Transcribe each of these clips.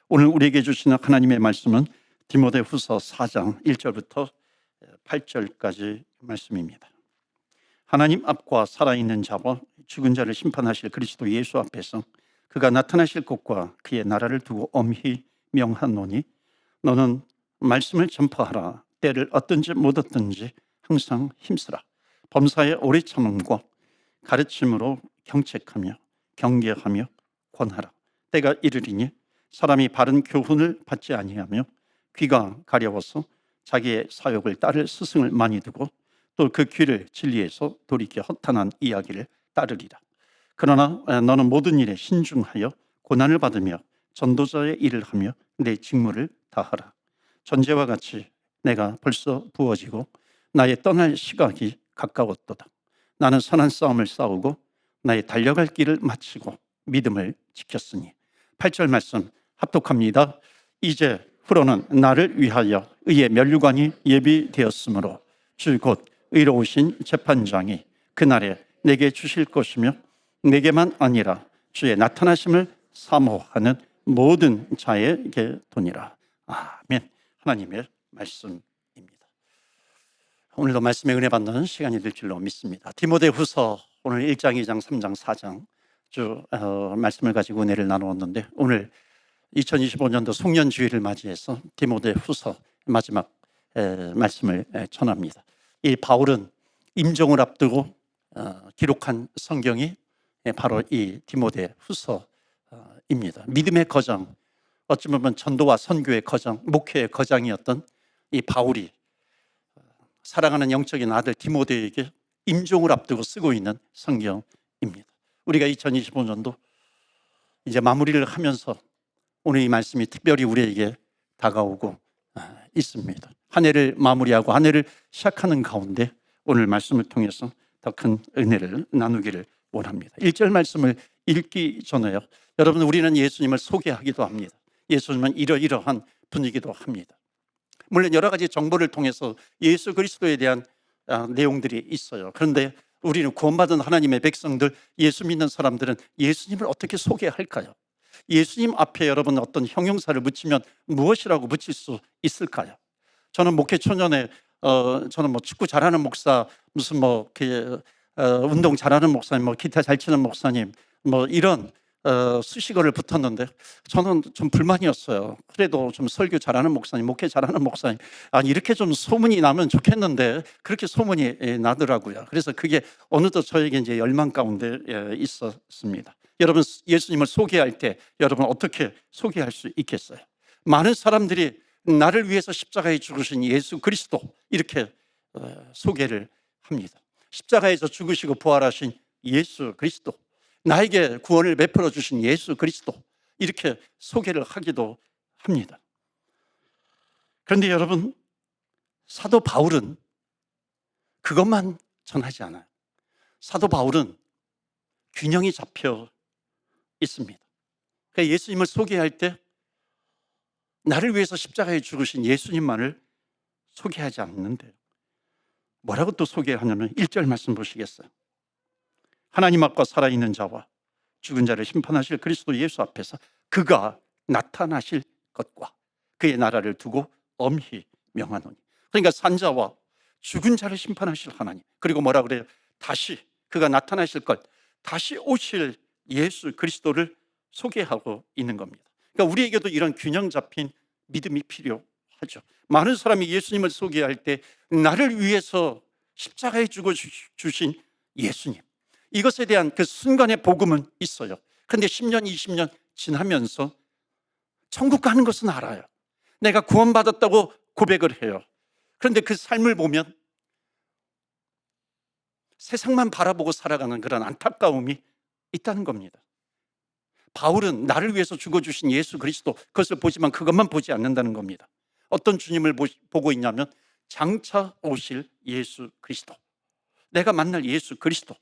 오늘 우리에게 주시는 하나님의 말씀은 디모데후서 4장 1절부터 8절까지 말씀입니다. 하나님 앞과 살아있는 자와 죽은 자를 심판하실 그리스도 예수 앞에서 그가 나타나실 것과 그의 나라를 두고 엄히 명하노니 너는 말씀을 전파하라. 때를 얻든지 못 얻든지 항상 힘쓰라. 범사에 오래 참음과 가르침으로 경책하며 경계하며 권하라. 때가 이르리니 사람이 바른 교훈을 받지 아니하며 귀가 가려워서 자기의 사욕을 따를 스승을 많이 두고 또 그 귀를 진리에서 돌이켜 허탄한 이야기를 따르리라. 그러나 너는 모든 일에 신중하여 고난을 받으며 전도자의 일을 하며 내 직무를 다하라. 전제와 같이 내가 벌써 부어지고 나의 떠날 시각이 가까웠도다. 나는 선한 싸움을 싸우고 나의 달려갈 길을 마치고 믿음을 지켰으니. 8절 말씀 합독합니다. 이제 후로는 나를 위하여 의의 면류관이 예비되었으므로 주 곧 의로우신 재판장이 그날에 내게 주실 것이며 내게만 아니라 주의 나타나심을 사모하는 모든 자에게 도니라. 아멘. 하나님의 말씀입니다. 오늘도 말씀의 은혜 받는 시간이 될 줄로 믿습니다. 디모데후서 오늘 1장, 2장, 3장, 4장 주 말씀을 가지고 은혜를 나누었는데 오늘 2025년도 송년주일을 맞이해서 디모데후서 마지막 말씀을 전합니다. 이 바울은 임종을 앞두고 기록한 성경이 바로 이 디모데후서입니다. 믿음의 거장, 어찌 보면 전도와 선교의 거장, 목회의 거장이었던 이 바울이 사랑하는 영적인 아들 디모데에게 임종을 앞두고 쓰고 있는 성경입니다. 우리가 2025년도 이제 마무리를 하면서 오늘 이 말씀이 특별히 우리에게 다가오고 있습니다. 한 해를 마무리하고 한 해를 시작하는 가운데 오늘 말씀을 통해서 더 큰 은혜를 나누기를 원합니다. 1절 말씀을 읽기 전에요, 여러분, 우리는 예수님을 소개하기도 합니다. 예수님은 이러이러한 분이기도 합니다. 물론 여러 가지 정보를 통해서 예수 그리스도에 대한 내용들이 있어요. 그런데 우리는 구원받은 하나님의 백성들, 예수 믿는 사람들은 예수님을 어떻게 소개할까요? 예수님 앞에 여러분 어떤 형용사를 붙이면 무엇이라고 붙일 수 있을까요? 저는 목회 초년에 저는 뭐 축구 잘하는 목사, 무슨 뭐 운동 잘하는 목사님, 뭐 기타 잘 치는 목사님, 뭐 이런 수식어를 붙었는데 저는 좀 불만이었어요. 그래도 좀 설교 잘하는 목사님, 목회 잘하는 목사님, 이렇게 좀 소문이 나면 좋겠는데 그렇게 소문이 나더라고요. 그래서 그게 어느덧 저에게 이제 열망 가운데 있었습니다. 여러분, 예수님을 소개할 때 여러분 어떻게 소개할 수 있겠어요? 많은 사람들이 나를 위해서 십자가에 죽으신 예수 그리스도 이렇게 소개를 합니다. 십자가에서 죽으시고 부활하신 예수 그리스도, 나에게 구원을 베풀어 주신 예수 그리스도, 이렇게 소개를 하기도 합니다. 그런데 여러분, 사도 바울은 그것만 전하지 않아요. 사도 바울은 균형이 잡혀 있습니다. 그러니까 예수님을 소개할 때 나를 위해서 십자가에 죽으신 예수님만을 소개하지 않는데 뭐라고 또 소개하냐면 1절 말씀 보시겠어요? 하나님 앞과 살아있는 자와 죽은 자를 심판하실 그리스도 예수 앞에서 그가 나타나실 것과 그의 나라를 두고 엄히 명하노니. 그러니까 산자와 죽은 자를 심판하실 하나님, 그리고 뭐라 그래요? 다시 그가 나타나실 것, 다시 오실 예수 그리스도를 소개하고 있는 겁니다. 그러니까 우리에게도 이런 균형 잡힌 믿음이 필요하죠. 많은 사람이 예수님을 소개할 때 나를 위해서 십자가에 죽어 주신 예수님, 이것에 대한 그 순간의 복음은 있어요. 그런데 10년, 20년 지나면서 천국 가는 것은 알아요. 내가 구원받았다고 고백을 해요. 그런데 그 삶을 보면 세상만 바라보고 살아가는 그런 안타까움이 있다는 겁니다. 바울은 나를 위해서 죽어주신 예수 그리스도, 그것을 보지만 그것만 보지 않는다는 겁니다. 어떤 주님을 보고 있냐면 장차 오실 예수 그리스도, 내가 만날 예수 그리스도.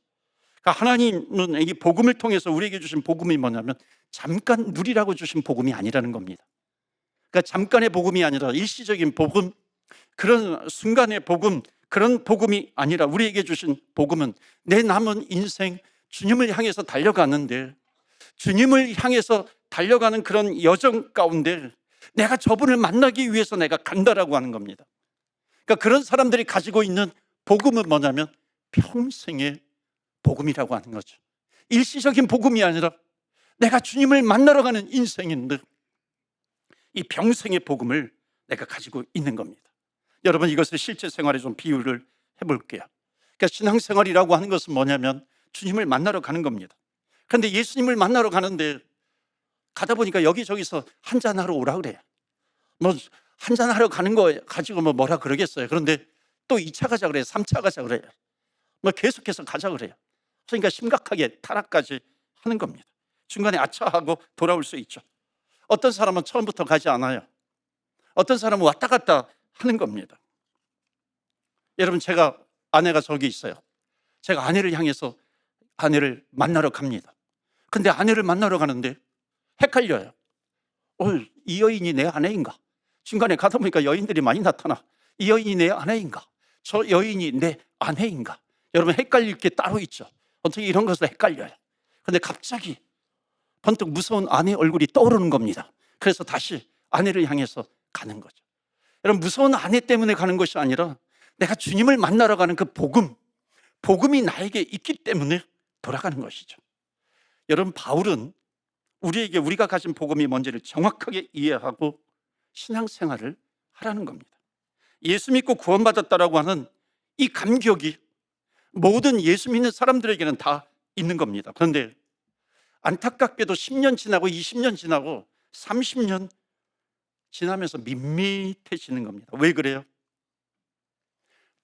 그러니까 하나님은 이 복음을 통해서 우리에게 주신 복음이 뭐냐면 잠깐 누리라고 주신 복음이 아니라는 겁니다. 그러니까 잠깐의 복음이 아니라 일시적인 복음, 그런 순간의 복음, 그런 복음이 아니라 우리에게 주신 복음은 내 남은 인생 주님을 향해서 달려가는데 주님을 향해서 달려가는 그런 여정 가운데 내가 저분을 만나기 위해서 내가 간다라고 하는 겁니다. 그러니까 그런 사람들이 가지고 있는 복음은 뭐냐면 평생의 복음이라고 하는 거죠. 일시적인 복음이 아니라 내가 주님을 만나러 가는 인생인데 이 평생의 복음을 내가 가지고 있는 겁니다. 여러분, 이것을 실제 생활에 좀 비유를 해볼게요. 그러니까 신앙생활이라고 하는 것은 뭐냐면 주님을 만나러 가는 겁니다. 그런데 예수님을 만나러 가는데 가다 보니까 여기저기서 한잔하러 오라 그래요. 뭐 한잔하러 가는 거 가지고 뭐라 그러겠어요. 그런데 또 2차 가자 그래요. 3차 가자 그래요. 뭐 계속해서 가자 그래요. 그러니까 심각하게 타락까지 하는 겁니다. 중간에 아차하고 돌아올 수 있죠. 어떤 사람은 처음부터 가지 않아요. 어떤 사람은 왔다 갔다 하는 겁니다. 여러분, 제가 아내가 저기 있어요. 제가 아내를 향해서 아내를 만나러 갑니다. 근데 아내를 만나러 가는데 헷갈려요. 이 여인이 내 아내인가? 중간에 가다 보니까 여인들이 많이 나타나. 이 여인이 내 아내인가? 저 여인이 내 아내인가? 여러분, 헷갈릴 게 따로 있죠. 어떻게 이런 것을 헷갈려요. 근데 갑자기 번뜩 무서운 아내 얼굴이 떠오르는 겁니다. 그래서 다시 아내를 향해서 가는 거죠. 여러분, 무서운 아내 때문에 가는 것이 아니라 내가 주님을 만나러 가는 그 복음이 나에게 있기 때문에 돌아가는 것이죠. 여러분, 바울은 우리에게 우리가 가진 복음이 뭔지를 정확하게 이해하고 신앙생활을 하라는 겁니다. 예수 믿고 구원받았다라고 하는 이 감격이 모든 예수 믿는 사람들에게는 다 있는 겁니다. 그런데 안타깝게도 10년 지나고 20년 지나고 30년 지나면서 밋밋해지는 겁니다. 왜 그래요?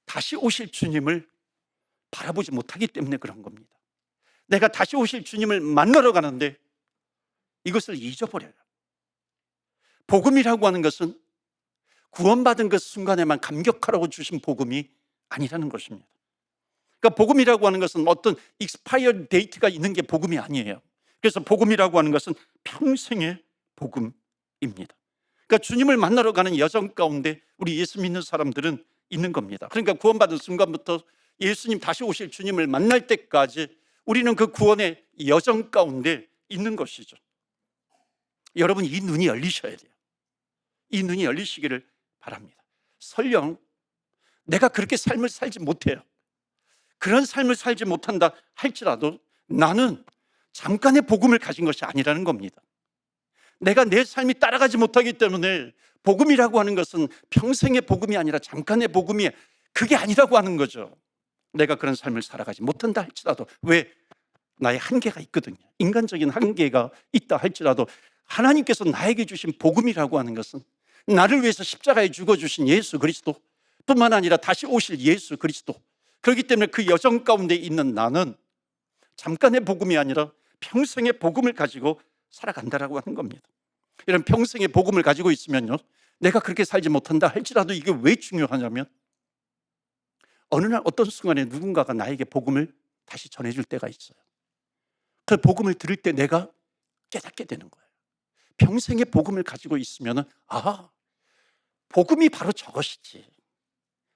다시 오실 주님을 바라보지 못하기 때문에 그런 겁니다. 내가 다시 오실 주님을 만나러 가는데 이것을 잊어버려요. 복음이라고 하는 것은 구원받은 그 순간에만 감격하라고 주신 복음이 아니라는 것입니다. 그러니까 복음이라고 하는 것은 어떤 익스파이어 데이트가 있는 게 복음이 아니에요. 그래서 복음이라고 하는 것은 평생의 복음입니다. 그러니까 주님을 만나러 가는 여정 가운데 우리 예수 믿는 사람들은 있는 겁니다. 그러니까 구원받은 순간부터 예수님 다시 오실 주님을 만날 때까지 우리는 그 구원의 여정 가운데 있는 것이죠. 여러분, 이 눈이 열리셔야 돼요. 이 눈이 열리시기를 바랍니다. 설령 내가 그렇게 삶을 살지 못해요. 그런 삶을 살지 못한다 할지라도 나는 잠깐의 복음을 가진 것이 아니라는 겁니다. 내가 내 삶이 따라가지 못하기 때문에 복음이라고 하는 것은 평생의 복음이 아니라 잠깐의 복음이 그게 아니라고 하는 거죠. 내가 그런 삶을 살아가지 못한다 할지라도, 왜? 나의 한계가 있거든요. 인간적인 한계가 있다 할지라도 하나님께서 나에게 주신 복음이라고 하는 것은 나를 위해서 십자가에 죽어주신 예수 그리스도 뿐만 아니라 다시 오실 예수 그리스도, 그렇기 때문에 그 여정 가운데 있는 나는 잠깐의 복음이 아니라 평생의 복음을 가지고 살아간다라고 하는 겁니다. 이런 평생의 복음을 가지고 있으면요, 내가 그렇게 살지 못한다 할지라도 이게 왜 중요하냐면 어느 날 어떤 순간에 누군가가 나에게 복음을 다시 전해줄 때가 있어요. 그 복음을 들을 때 내가 깨닫게 되는 거예요. 평생의 복음을 가지고 있으면 복음이 바로 저것이지.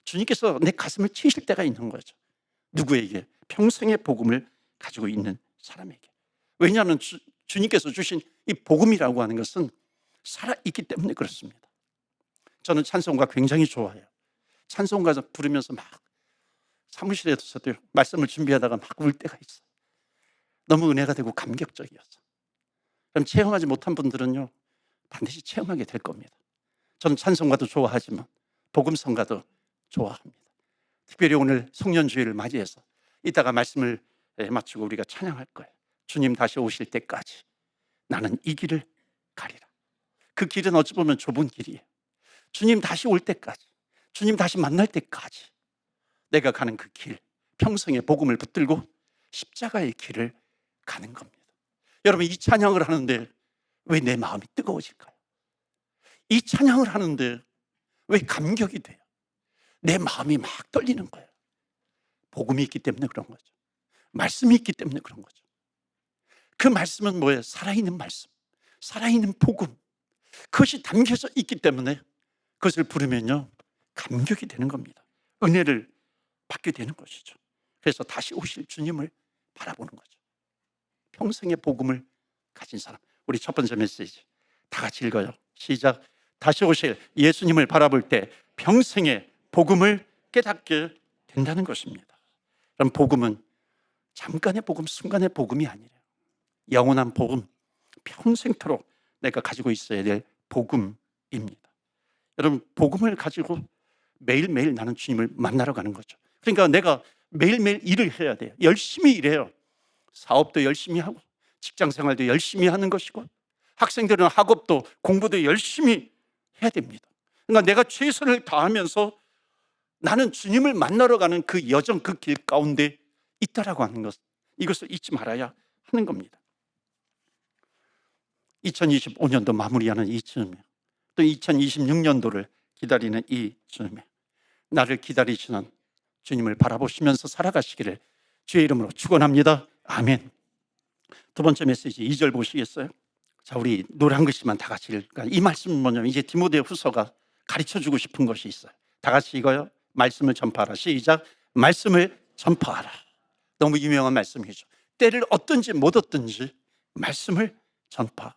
주님께서 내 가슴을 치실 때가 있는 거죠. 누구에게? 평생의 복음을 가지고 있는 사람에게. 왜냐하면 주님께서 주신 이 복음이라고 하는 것은 살아있기 때문에 그렇습니다. 저는 찬송가 굉장히 좋아해요. 찬송가 부르면서 막 사무실에서도 말씀을 준비하다가 막 울 때가 있어요. 너무 은혜가 되고 감격적이어서. 그럼 체험하지 못한 분들은요, 반드시 체험하게 될 겁니다. 저는 찬송가도 좋아하지만 복음성가도 좋아합니다. 특별히 오늘 송년주일을 맞이해서 이따가 말씀을 마치고 우리가 찬양할 거예요. 주님 다시 오실 때까지 나는 이 길을 가리라. 그 길은 어찌 보면 좁은 길이에요. 주님 다시 올 때까지, 주님 다시 만날 때까지 내가 가는 그 길, 평생의 복음을 붙들고 십자가의 길을 가는 겁니다. 여러분, 이 찬양을 하는데 왜 내 마음이 뜨거워질까요? 이 찬양을 하는데 왜 감격이 돼요? 내 마음이 막 떨리는 거예요. 복음이 있기 때문에 그런 거죠. 말씀이 있기 때문에 그런 거죠. 그 말씀은 뭐예요? 살아있는 말씀, 살아있는 복음, 그것이 담겨져 있기 때문에 그것을 부르면요, 감격이 되는 겁니다. 은혜를 받게 되는 것이죠. 그래서 다시 오실 주님을 바라보는 거죠. 평생의 복음을 가진 사람. 우리 첫 번째 메시지 다 같이 읽어요. 시작. 다시 오실 예수님을 바라볼 때 평생의 복음을 깨닫게 된다는 것입니다. 그럼 복음은 잠깐의 복음, 순간의 복음이 아니래요. 영원한 복음, 평생토록 내가 가지고 있어야 될 복음입니다. 여러분, 복음을 가지고 매일매일 나는 주님을 만나러 가는 거죠. 그러니까 내가 매일매일 일을 해야 돼요. 열심히 일해요. 사업도 열심히 하고 직장생활도 열심히 하는 것이고 학생들은 학업도 공부도 열심히 해야 됩니다. 그러니까 내가 최선을 다하면서 나는 주님을 만나러 가는 그 여정, 그 길 가운데 있다라고 하는 것, 이것을 잊지 말아야 하는 겁니다. 2025년도 마무리하는 이쯤에 또 2026년도를 기다리는 이쯤에 나를 기다리시는 주님을 바라보시면서 살아가시기를 주의 이름으로 축원합니다. 아멘. 두 번째 메시지 2절 보시겠어요? 자, 우리 노래 한 글씨만 다 같이 읽을까요? 이 말씀은 뭐냐면 이제 디모데 후서가 가르쳐주고 싶은 것이 있어요. 다 같이 이거요. 말씀을 전파하라. 시작. 말씀을 전파하라. 너무 유명한 말씀이죠. 때를 얻든지 못 얻든지 말씀을 전파하라.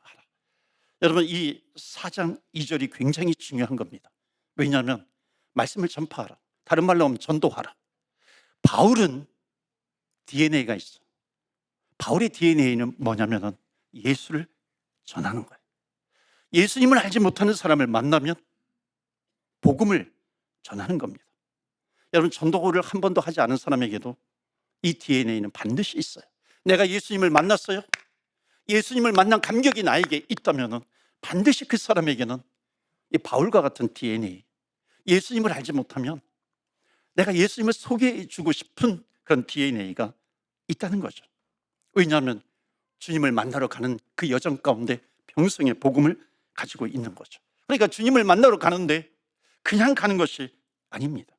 여러분, 이 4장 2절이 굉장히 중요한 겁니다. 왜냐하면 말씀을 전파하라. 다른 말로 하면 전도하라. 바울은 DNA가 있어. 바울의 DNA는 뭐냐면 예수를 전하는 거예요. 예수님을 알지 못하는 사람을 만나면 복음을 전하는 겁니다. 여러분, 전도를 한 번도 하지 않은 사람에게도 이 DNA는 반드시 있어요. 내가 예수님을 만났어요. 예수님을 만난 감격이 나에게 있다면 반드시 그 사람에게는 이 바울과 같은 DNA, 예수님을 알지 못하면 내가 예수님을 소개해 주고 싶은 그런 DNA가 있다는 거죠. 왜냐하면 주님을 만나러 가는 그 여정 가운데 평생의 복음을 가지고 있는 거죠. 그러니까 주님을 만나러 가는데 그냥 가는 것이 아닙니다.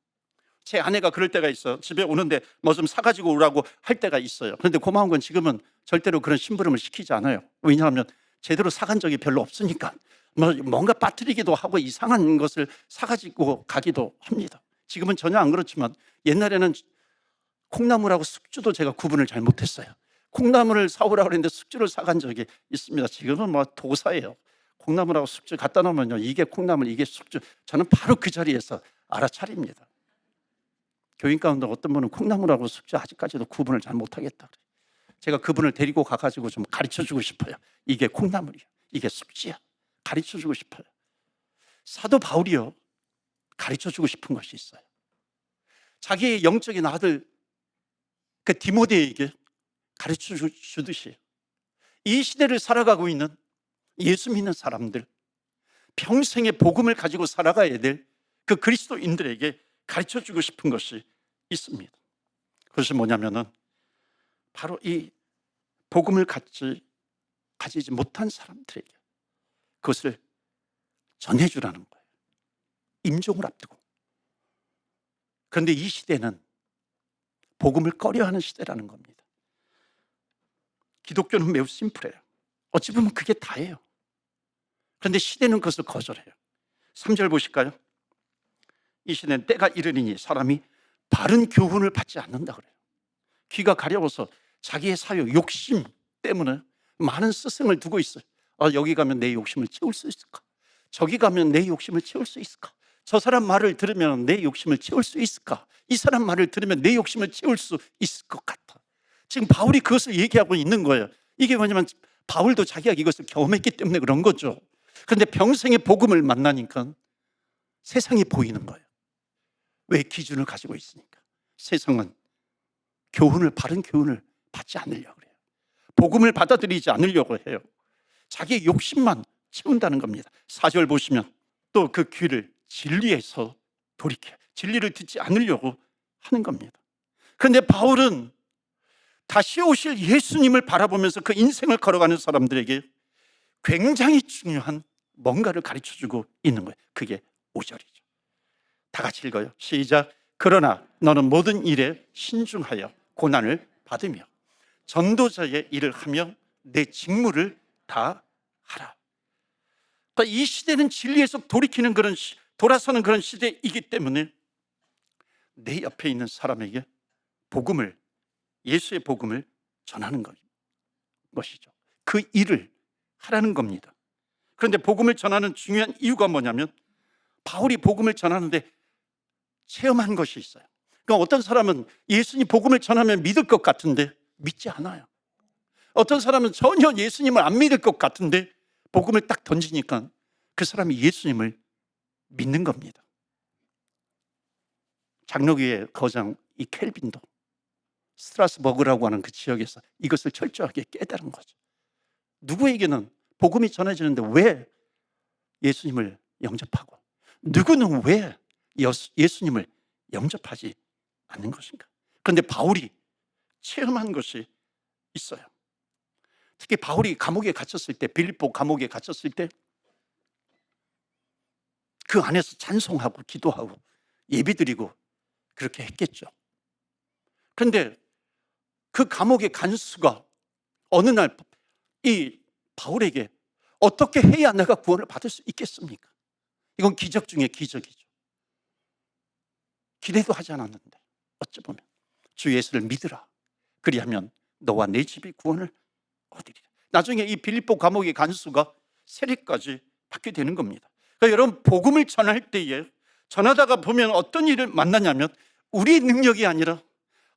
제 아내가 그럴 때가 있어요. 집에 오는데 뭐 좀 사가지고 오라고 할 때가 있어요. 그런데 고마운 건 지금은 절대로 그런 심부름을 시키지 않아요. 왜냐하면 제대로 사간 적이 별로 없으니까 뭔가 빠뜨리기도 하고 이상한 것을 사가지고 가기도 합니다. 지금은 전혀 안 그렇지만 옛날에는 콩나물하고 숙주도 제가 구분을 잘 못했어요. 콩나물을 사오라고 했는데 숙주를 사간 적이 있습니다. 지금은 뭐 도사예요. 콩나물하고 숙주 갖다 놓으면요, 이게 콩나물, 이게 숙주, 저는 바로 그 자리에서 알아차립니다. 교인 가운데 어떤 분은 콩나물하고 숙주 아직까지도 구분을 잘 못하겠다 그래요. 제가 그분을 데리고 가가지고 좀 가르쳐주고 싶어요. 이게 콩나물이야, 이게 숙주야, 가르쳐주고 싶어요. 사도 바울이요, 가르쳐주고 싶은 것이 있어요. 자기의 영적인 아들 그 디모데에게 가르쳐주듯이 이 시대를 살아가고 있는 예수 믿는 사람들, 평생의 복음을 가지고 살아가야 될 그 그리스도인들에게 가르쳐주고 싶은 것이 있습니다. 그것이 뭐냐면은 바로 이 복음을 가지지 못한 사람들에게 그것을 전해주라는 거예요. 임종을 앞두고. 그런데 이 시대는 복음을 꺼려하는 시대라는 겁니다. 기독교는 매우 심플해요. 어찌 보면 그게 다예요. 그런데 시대는 그것을 거절해요. 3절 보실까요? 이 시대는 때가 이르리니 사람이 바른 교훈을 받지 않는다 그래요. 귀가 가려워서 자기의 사유, 욕심 때문에 많은 스승을 두고 있어요. 여기 가면 내 욕심을 채울 수 있을까? 저기 가면 내 욕심을 채울 수 있을까? 저 사람 말을 들으면 내 욕심을 채울 수 있을까? 이 사람 말을 들으면 내 욕심을 채울 수 있을 것 같아. 지금 바울이 그것을 얘기하고 있는 거예요. 이게 뭐냐면 바울도 자기가 이것을 경험했기 때문에 그런 거죠. 그런데 평생의 복음을 만나니까 세상이 보이는 거예요. 왜? 기준을 가지고 있으니까. 세상은 바른 교훈을 받지 않으려고 해요. 복음을 받아들이지 않으려고 해요. 자기의 욕심만 채운다는 겁니다. 4절 보시면 또 그 귀를 진리에서 돌이켜 진리를 듣지 않으려고 하는 겁니다. 그런데 바울은 다시 오실 예수님을 바라보면서 그 인생을 걸어가는 사람들에게 굉장히 중요한 뭔가를 가르쳐주고 있는 거예요. 그게 5절이죠. 다 같이 읽어요. 시작. 그러나 너는 모든 일에 신중하여 고난을 받으며 전도자의 일을 하며 내 직무를 다 하라. 그러니까 이 시대는 진리에서 돌아서는 그런 시대이기 때문에 내 옆에 있는 사람에게 예수의 복음을 전하는 것이죠. 그 일을 하라는 겁니다. 그런데 복음을 전하는 중요한 이유가 뭐냐면 바울이 복음을 전하는데 체험한 것이 있어요. 그러니까 어떤 사람은 예수님 복음을 전하면 믿을 것 같은데 믿지 않아요. 어떤 사람은 전혀 예수님을 안 믿을 것 같은데 복음을 딱 던지니까 그 사람이 예수님을 믿는 겁니다. 장로교의 거장 이 켈빈도 스트라스버그라고 하는 그 지역에서 이것을 철저하게 깨달은 거죠. 누구에게는 복음이 전해지는데 왜 예수님을 영접하고 누구는 왜 예수님을 영접하지 않는 것인가? 그런데 바울이 체험한 것이 있어요. 특히 바울이 감옥에 갇혔을 때, 빌립보 감옥에 갇혔을 때 그 안에서 찬송하고 기도하고 예배드리고 그렇게 했겠죠. 그런데 그 감옥의 간수가 어느 날 이 바울에게 어떻게 해야 내가 구원을 받을 수 있겠습니까? 이건 기적 중에 기적이죠. 기대도 하지 않았는데 어찌 보면 주 예수를 믿으라. 그리하면 너와 내 집이 구원을 얻으리라. 나중에 이 빌립보 감옥의 간수가 세례까지 받게 되는 겁니다. 그러니까 여러분 복음을 전할 때에 전하다가 보면 어떤 일을 만나냐면 우리의 능력이 아니라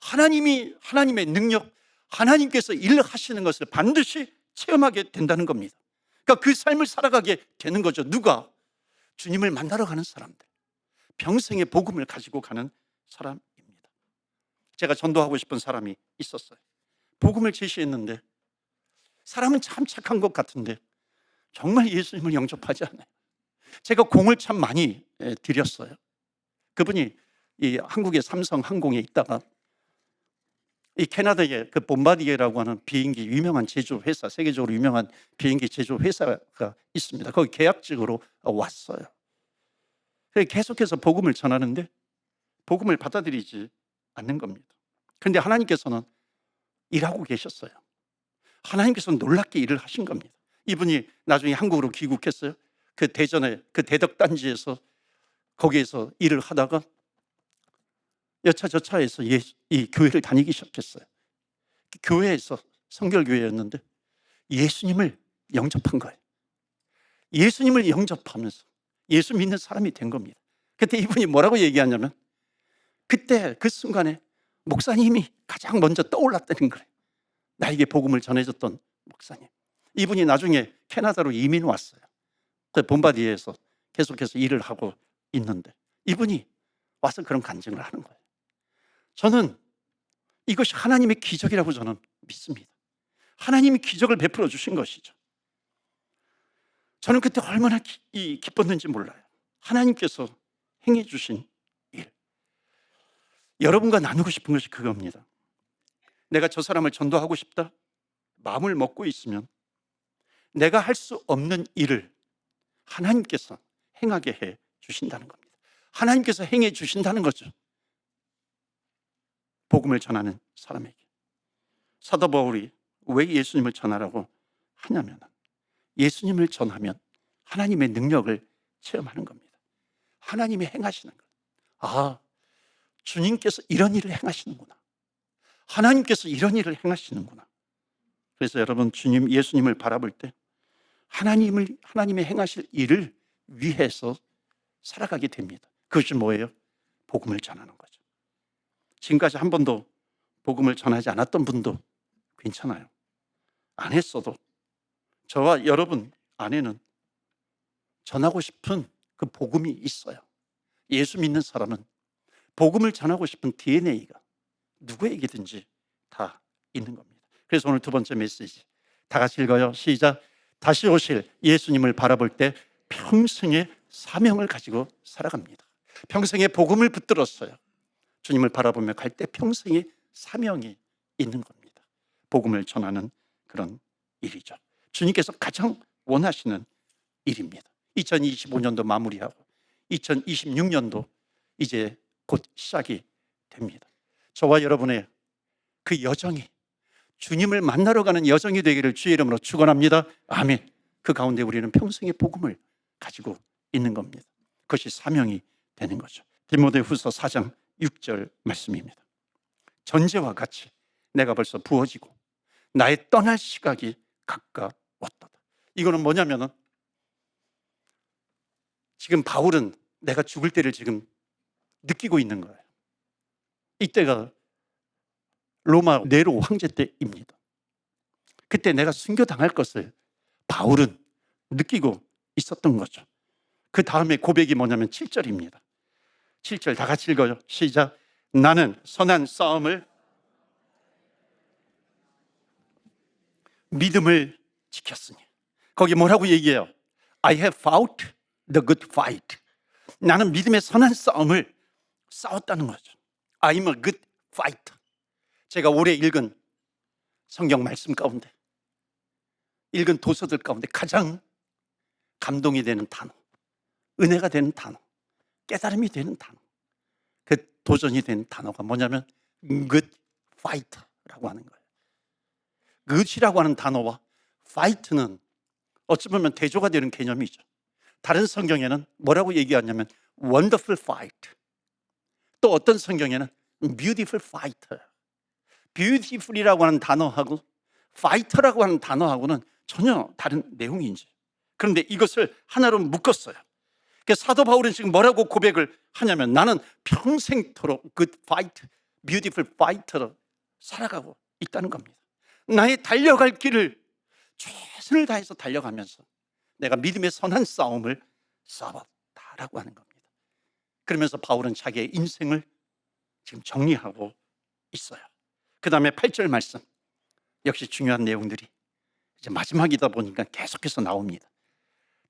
하나님의 능력, 하나님께서 일을 하시는 것을 반드시 체험하게 된다는 겁니다. 그러니까 그 삶을 살아가게 되는 거죠. 누가? 주님을 만나러 가는 사람들, 평생의 복음을 가지고 가는 사람입니다. 제가 전도하고 싶은 사람이 있었어요. 복음을 제시했는데 사람은 참 착한 것 같은데 정말 예수님을 영접하지 않아요. 제가 공을 참 많이 드렸어요. 그분이 이 한국의 삼성항공에 있다가 이 캐나다의 그 bombardier 하는 비행기 유명한 제조회사, 세계적으로 유명한 비행기 제조회사가 있습니다. 거기 계약직으로 왔어요. 계속해서 복음을 전하는데 복음을 받아들이지 않는 겁니다. 그런데 하나님께서는 일하고 계셨어요. 하나님께서는 놀랍게 일을 하신 겁니다. 이분이 나중에 한국으로 귀국했어요. 그 대전에 그 대덕단지에서 거기에서 일을 하다가 여차저차해서 이 교회를 다니기 시작했어요. 교회에서 성결교회였는데 예수님을 영접한 거예요. 예수님을 영접하면서 예수 믿는 사람이 된 겁니다. 그때 이분이 뭐라고 얘기하냐면 그때 그 순간에 목사님이 가장 먼저 떠올랐다는 거예요. 나에게 복음을 전해줬던 목사님. 이분이 나중에 캐나다로 이민 왔어요. 그 본바디에서 계속해서 일을 하고 있는데 이분이 와서 그런 간증을 하는 거예요. 저는 이것이 하나님의 기적이라고 저는 믿습니다. 하나님이 기적을 베풀어 주신 것이죠. 저는 그때 얼마나 기뻤는지 몰라요. 하나님께서 행해 주신 일. 여러분과 나누고 싶은 것이 그겁니다. 내가 저 사람을 전도하고 싶다 마음을 먹고 있으면 내가 할 수 없는 일을 하나님께서 행하게 해 주신다는 겁니다. 하나님께서 행해 주신다는 거죠. 복음을 전하는 사람에게. 사도 바울이 왜 예수님을 전하라고 하냐면 예수님을 전하면 하나님의 능력을 체험하는 겁니다. 하나님이 행하시는 것. 아, 주님께서 이런 일을 행하시는구나. 하나님께서 이런 일을 행하시는구나. 그래서 여러분 주님 예수님을 바라볼 때 하나님의 행하실 일을 위해서 살아가게 됩니다. 그것이 뭐예요? 복음을 전하는 거죠. 지금까지 한 번도 복음을 전하지 않았던 분도 괜찮아요. 안 했어도 저와 여러분 안에는 전하고 싶은 그 복음이 있어요. 예수 믿는 사람은 복음을 전하고 싶은 DNA가 누구에게든지 다 있는 겁니다. 그래서 오늘 두 번째 메시지 다 같이 읽어요. 시작. 다시 오실 예수님을 바라볼 때 평생의 사명을 가지고 살아갑니다. 평생의 복음을 붙들었어요. 주님을 바라보며 갈 때 평생의 사명이 있는 겁니다. 복음을 전하는 그런 일이죠. 주님께서 가장 원하시는 일입니다. 2025년도 마무리하고 2026년도 이제 곧 시작이 됩니다. 저와 여러분의 그 여정이 주님을 만나러 가는 여정이 되기를 주의 이름으로 축원합니다. 아멘. 그 가운데 우리는 평생의 복음을 가지고 있는 겁니다. 그것이 사명이 되는 거죠. 디모데후서 4장 6절 말씀입니다. 전제와 같이 내가 벌써 부어지고 나의 떠날 시각이 가까웠다. 이거는 뭐냐면은 지금 바울은 내가 죽을 때를 지금 느끼고 있는 거예요. 이때가 로마 네로 황제 때입니다. 그때 내가 순교당할 것을 바울은 느끼고 있었던 거죠. 그 다음에 고백이 뭐냐면 7절입니다. 7절 다 같이 읽어요. 시작. 나는 선한 싸움을 믿음을 지켰으니. 거기 뭐라고 얘기해요? I have fought the good fight. 나는 믿음의 선한 싸움을 싸웠다는 거죠. I'm a good fighter. 제가 올해 읽은 성경 말씀 가운데, 읽은 도서들 가운데 가장 감동이 되는 단어, 은혜가 되는 단어, 깨달음이 되는 단어, 그 도전이 되는 단어가 뭐냐면 good fighter라고 하는 거예요. good이라고 하는 단어와 fight는 어찌 보면 대조가 되는 개념이죠. 다른 성경에는 뭐라고 얘기하냐면 wonderful fight, 또 어떤 성경에는 beautiful fighter. beautiful이라고 하는 단어하고 fighter라고 하는 단어하고는 전혀 다른 내용인지. 그런데 이것을 하나로 묶었어요. 그래서 사도 바울은 지금 뭐라고 고백을 하냐면 나는 평생토록 good fight, beautiful fighter로 살아가고 있다는 겁니다. 나의 달려갈 길을 최선을 다해서 달려가면서 내가 믿음의 선한 싸움을 싸웠다라고 하는 겁니다. 그러면서 바울은 자기의 인생을 지금 정리하고 있어요. 그 다음에 8절 말씀, 역시 중요한 내용들이 이제 마지막이다 보니까 계속해서 나옵니다.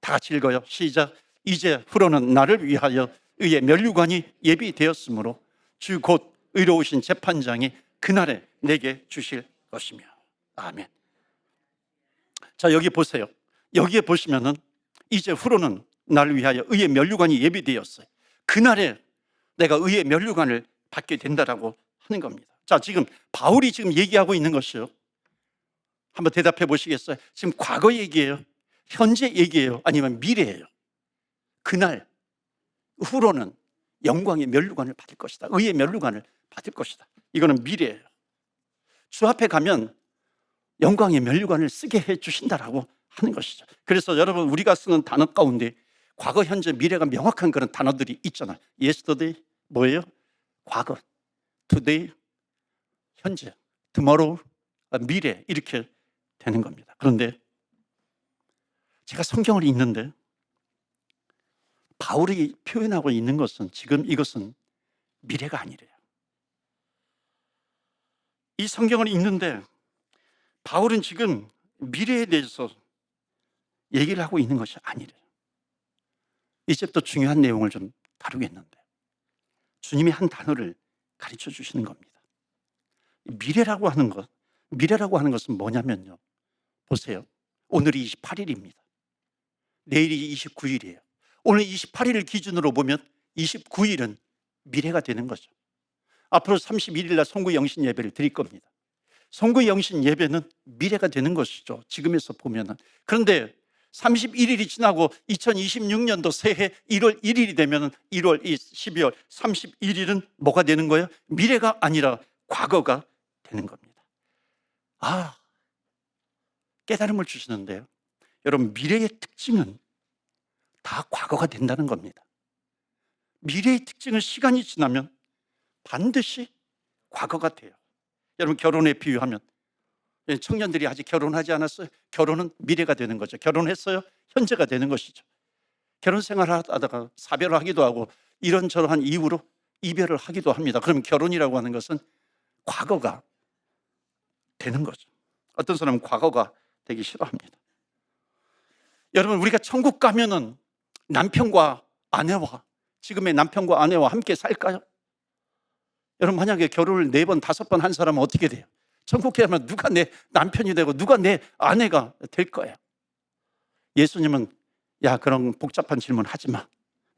다 같이 읽어요. 시작. 이제 후로는 나를 위하여 의의 면류관이 예비되었으므로 주 곧 의로우신 재판장이 그날에 내게 주실 것이며. 아멘. 자, 여기 보세요. 여기에 보시면은 이제 후로는 나를 위하여 의의 면류관이 예비되었어요. 그날에 내가 의의 면류관을 받게 된다라고 하는 겁니다. 자, 지금 바울이 지금 얘기하고 있는 것이요, 한번 대답해 보시겠어요? 지금 과거 얘기예요? 현재 얘기예요? 아니면 미래예요? 그날 후로는 영광의 면류관을 받을 것이다, 의의 면류관을 받을 것이다. 이거는 미래예요. 주 앞에 가면 영광의 면류관을 쓰게 해 주신다라고 하는 것이죠. 그래서 여러분, 우리가 쓰는 단어 가운데 과거, 현재, 미래가 명확한 그런 단어들이 있잖아요. yesterday 뭐예요? 과거, today 현재, tomorrow 미래, 이렇게 되는 겁니다. 그런데 제가 성경을 읽는데 바울이 표현하고 있는 것은 지금 이것은 미래가 아니래요. 이 성경을 읽는데 바울은 지금 미래에 대해서 얘기를 하고 있는 것이 아니래요. 이제부터 중요한 내용을 좀 다루겠는데 주님이 한 단어를 가르쳐 주시는 겁니다. 미래라고 하는 것, 미래라고 하는 것은 뭐냐면요, 보세요. 오늘이 28일입니다. 내일이 29일이에요. 오늘 28일을 기준으로 보면 29일은 미래가 되는 거죠. 앞으로 31일 날 송구 영신 예배를 드릴 겁니다. 송구 영신 예배는 미래가 되는 것이죠, 지금에서 보면은. 그런데 31일이 지나고 2026년도 새해 1월 1일이 되면 1월, 12월 31일은 뭐가 되는 거예요? 미래가 아니라 과거가 되는 겁니다. 아, 깨달음을 주시는데요, 여러분, 미래의 특징은 다 과거가 된다는 겁니다. 미래의 특징은 시간이 지나면 반드시 과거가 돼요. 여러분, 결혼에 비유하면 청년들이 아직 결혼하지 않았어요. 결혼은 미래가 되는 거죠. 결혼했어요. 현재가 되는 것이죠. 결혼 생활을 하다가 사별을 하기도 하고 이런저런 이유로 이별을 하기도 합니다. 그러면 결혼이라고 하는 것은 과거가 되는 거죠. 어떤 사람은 과거가 되기 싫어합니다. 여러분, 우리가 천국 가면은 남편과 아내와, 지금의 남편과 아내와 함께 살까요? 여러분, 만약에 결혼을 4번, 5번 한 사람은 어떻게 돼요? 천국에 가면 누가 내 남편이 되고 누가 내 아내가 될 거예요? 예수님은 야, 그런 복잡한 질문 하지 마.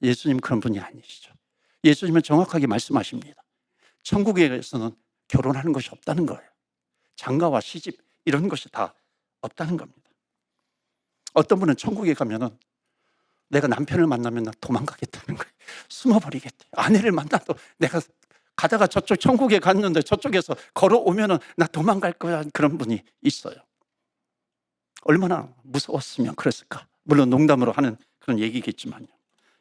예수님 그런 분이 아니시죠. 예수님은 정확하게 말씀하십니다. 천국에서는 결혼하는 것이 없다는 거예요. 장가와 시집 이런 것이 다 없다는 겁니다. 어떤 분은 천국에 가면은 내가 남편을 만나면 나 도망가겠다는 거예요. 숨어버리겠대. 아내를 만나도 내가 가다가 저쪽 천국에 갔는데 저쪽에서 걸어오면은 나 도망갈 거야, 그런 분이 있어요. 얼마나 무서웠으면 그랬을까. 물론 농담으로 하는 그런 얘기겠지만요.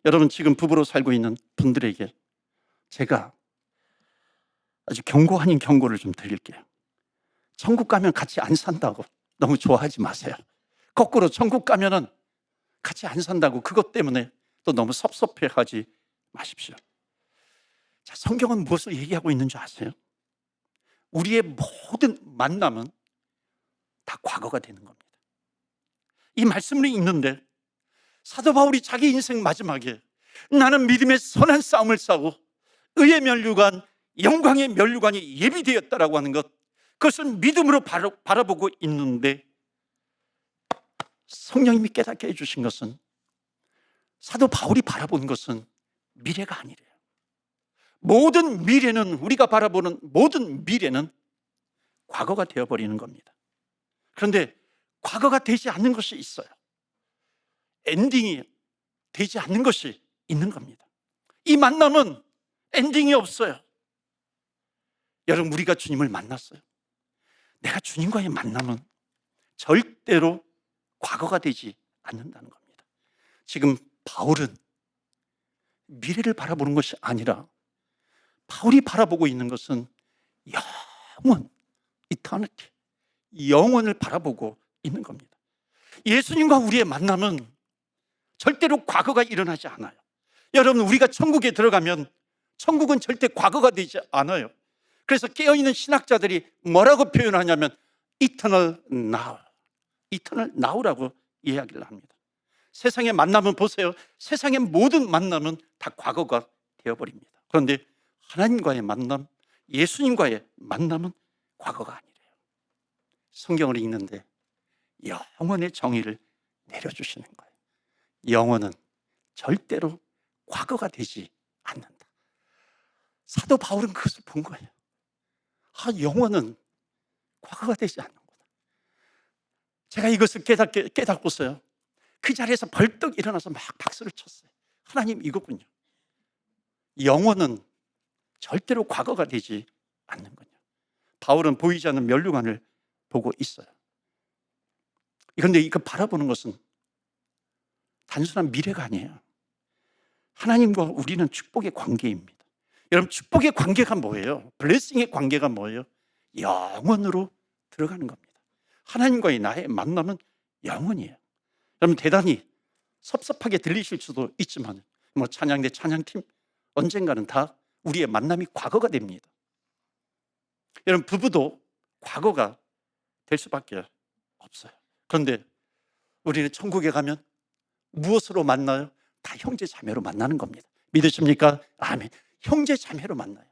여러분, 지금 부부로 살고 있는 분들에게 제가 아주 경고 아닌 경고를 좀 드릴게요. 천국 가면 같이 안 산다고 너무 좋아하지 마세요. 거꾸로 천국 가면은 같이 안 산다고 그것 때문에 또 너무 섭섭해하지 마십시오. 자, 성경은 무엇을 얘기하고 있는 줄 아세요? 우리의 모든 만남은 다 과거가 되는 겁니다. 이 말씀을 읽는데 사도 바울이 자기 인생 마지막에 나는 믿음의 선한 싸움을 싸우고 의의 면류관, 영광의 면류관이 예비되었다라고 하는 것, 그것을 믿음으로 바라보고 있는데 성령님이 깨닫게 해주신 것은 사도 바울이 바라보는 것은 미래가 아니래요. 모든 미래는, 우리가 바라보는 모든 미래는 과거가 되어버리는 겁니다. 그런데 과거가 되지 않는 것이 있어요. 엔딩이 되지 않는 것이 있는 겁니다. 이 만남은 엔딩이 없어요. 여러분, 우리가 주님을 만났어요. 내가 주님과의 만남은 절대로 과거가 되지 않는다는 겁니다. 지금 바울은 미래를 바라보는 것이 아니라 바울이 바라보고 있는 것은 영원, 이터니티, 영원을 바라보고 있는 겁니다. 예수님과 우리의 만남은 절대로 과거가 일어나지 않아요. 여러분, 우리가 천국에 들어가면 천국은 절대 과거가 되지 않아요. 그래서 깨어있는 신학자들이 뭐라고 표현하냐면 Eternal Now, Eternal Now라고 이야기를 합니다. 세상의 만남은 보세요. 세상의 모든 만남은 다 과거가 되어버립니다. 그런데 하나님과의 만남, 예수님과의 만남은 과거가 아니래요. 성경을 읽는데 영원의 정의를 내려주시는 거예요. 영원은 절대로 과거가 되지 않는다. 사도 바울은 그것을 본 거예요. 영원은 과거가 되지 않는구나. 제가 이것을 깨닫고서요, 그 자리에서 벌떡 일어나서 막 박수를 쳤어요. 하나님, 이거군요. 영원은 절대로 과거가 되지 않는군요. 바울은 보이지 않는 면류관을 보고 있어요. 그런데 이거 바라보는 것은 단순한 미래가 아니에요. 하나님과 우리는 축복의 관계입니다. 여러분, 축복의 관계가 뭐예요? 블레싱의 관계가 뭐예요? 영원으로 들어가는 겁니다. 하나님과의 나의 만남은 영원이에요. 여러분, 대단히 섭섭하게 들리실 수도 있지만 찬양대 찬양팀 언젠가는 다 우리의 만남이 과거가 됩니다. 여러분, 부부도 과거가 될 수밖에 없어요. 그런데 우리는 천국에 가면 무엇으로 만나요? 다 형제 자매로 만나는 겁니다. 믿으십니까? 아멘. 형제 자매로 만나요.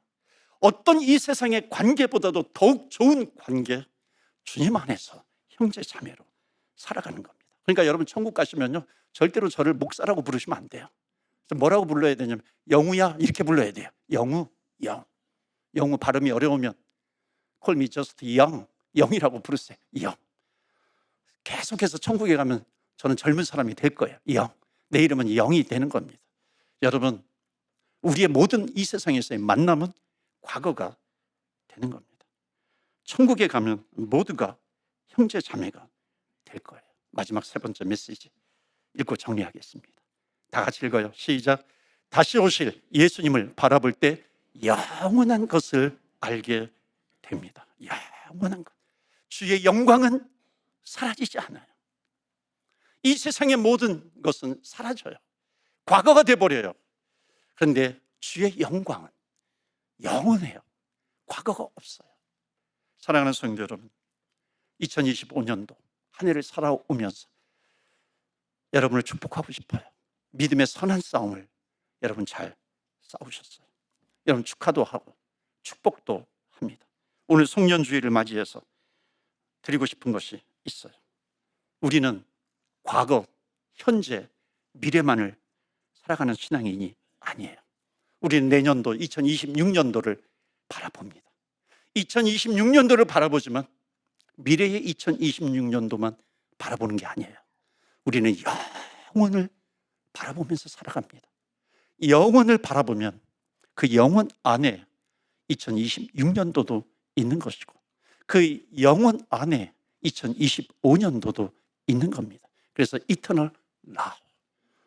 어떤 이 세상의 관계보다도 더욱 좋은 관계, 주님 안에서 형제 자매로 살아가는 겁니다. 그러니까 여러분, 천국 가시면요, 절대로 저를 목사라고 부르시면 안 돼요. 뭐라고 불러야 되냐면 영우야, 이렇게 불러야 돼요. 영우, 영. 영우 발음이 어려우면 call me just young, 영이라고 부르세요. 영. 계속해서 천국에 가면 저는 젊은 사람이 될 거예요. 영. 내 이름은 영이 되는 겁니다. 여러분, 우리의 모든 이 세상에서의 만남은 과거가 되는 겁니다. 천국에 가면 모두가 형제 자매가 될 거예요. 마지막 세 번째 메시지 읽고 정리하겠습니다. 다 같이 읽어요. 시작. 다시 오실 예수님을 바라볼 때 영원한 것을 알게 됩니다. 영원한 것. 주의 영광은 사라지지 않아요. 이 세상의 모든 것은 사라져요. 과거가 돼버려요. 그런데 주의 영광은 영원해요. 과거가 없어요. 사랑하는 성도 여러분, 2025년도 한 해를 살아오면서 여러분을 축복하고 싶어요. 믿음의 선한 싸움을 여러분 잘 싸우셨어요. 여러분, 축하도 하고 축복도 합니다. 오늘 송년주의를 맞이해서 드리고 싶은 것이 있어요. 우리는 과거, 현재, 미래만을 살아가는 신앙인이 아니에요. 우리는 내년도 2026년도를 바라봅니다. 2026년도를 바라보지만 미래의 2026년도만 바라보는 게 아니에요. 우리는 영원을 바라보면서 살아갑니다. 영원을 바라보면 그 영원 안에 2026년도도 있는 것이고 그 영원 안에 2025년도도 있는 겁니다. 그래서 이터널 라이프,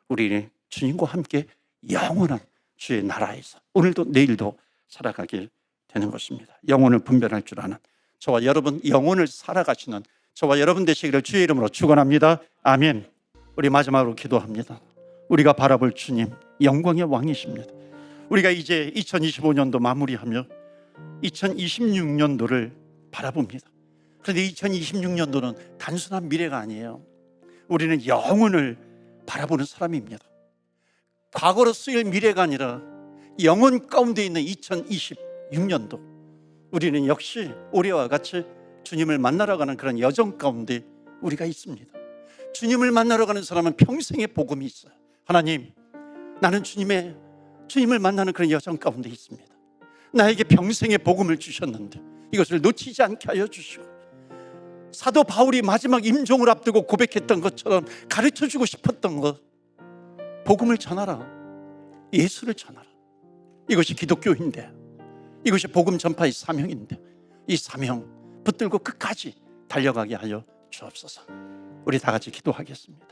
우리는 주님과 함께 영원한 주의 나라에서 오늘도 내일도 살아가게 되는 것입니다. 영혼을 분별할 줄 아는 저와 여러분, 영혼을 살아가시는 저와 여러분 되시기를 주의 이름으로 축원합니다. 아멘. 우리 마지막으로 기도합니다. 우리가 바라볼 주님, 영광의 왕이십니다. 우리가 이제 2025년도 마무리하며 2026년도를 바라봅니다. 그런데 2026년도는 단순한 미래가 아니에요. 우리는 영혼을 바라보는 사람입니다. 과거로 쓰일 미래가 아니라 영혼 가운데 있는 2026년도, 우리는 역시 올해와 같이 주님을 만나러 가는 그런 여정 가운데 우리가 있습니다. 주님을 만나러 가는 사람은 평생의 복음이 있어요. 하나님, 나는 주님을 만나는 그런 여정 가운데 있습니다. 나에게 평생의 복음을 주셨는데 이것을 놓치지 않게 하여 주시고, 사도 바울이 마지막 임종을 앞두고 고백했던 것처럼 가르쳐주고 싶었던 것, 복음을 전하라, 예수를 전하라. 이것이 기독교인데, 이것이 복음 전파의 사명인데, 이 사명 붙들고 끝까지 달려가게 하여 주옵소서. 우리 다 같이 기도하겠습니다.